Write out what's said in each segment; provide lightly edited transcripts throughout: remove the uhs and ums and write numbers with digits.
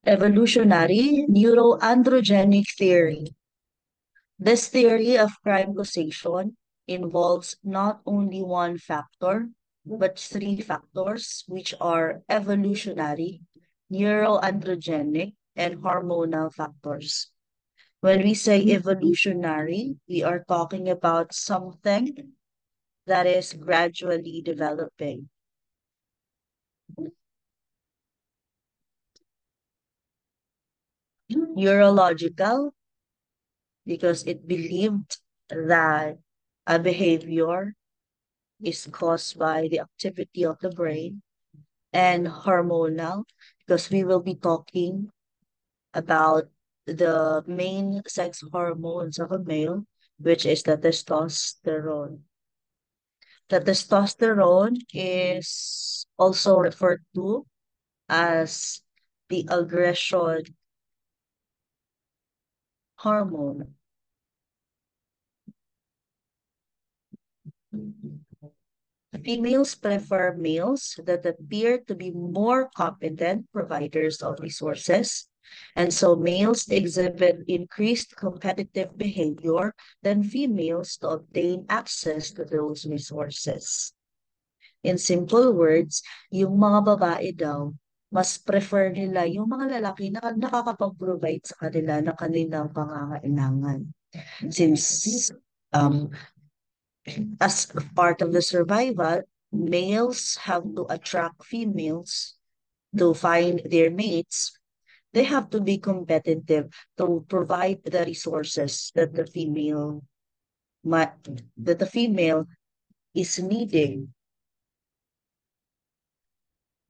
Evolutionary neuroandrogenic theory. This theory of crime causation involves not only one factor, but three factors, which are evolutionary, neuroandrogenic, and hormonal factors. When we say evolutionary, we are talking about something that is gradually developing. Neurological, because it believed that a behavior is caused by the activity of the brain, and hormonal, because we will be talking about the main sex hormones of a male, which is the testosterone. The testosterone is also referred to as the aggression hormone. Females prefer males that appear to be more competent providers of resources, and so males exhibit increased competitive behavior than females to obtain access to those resources. In simple words, yung mga babae daw, mas prefer nila yung mga lalaki na nakakapag-provide sa kanila ng kanilang pangangailangan. Since um, as part of the survival, males have to attract females to find their mates. They have to be competitive to provide the resources that the female is needing.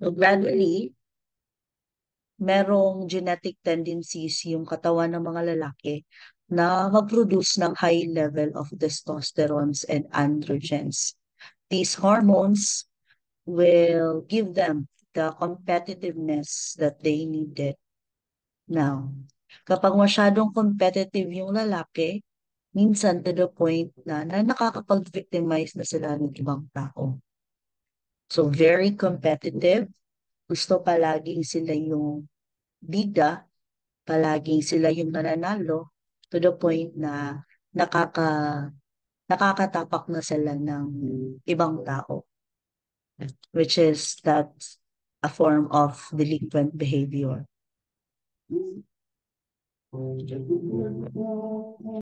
So gradually, merong genetic tendencies yung katawan ng mga lalaki na mag-produce ng high level of testosterones and androgens. These hormones will give them the competitiveness that they needed. Now, kapag masyadong competitive yung lalaki, minsan to the point na nakakapag-victimize na sila ng ibang tao. So, very competitive. Gusto palaging sila yung bida, palaging sila yung nananalo, to the point na nakakatapak na sila ng ibang tao, which is that a form of delinquent behavior.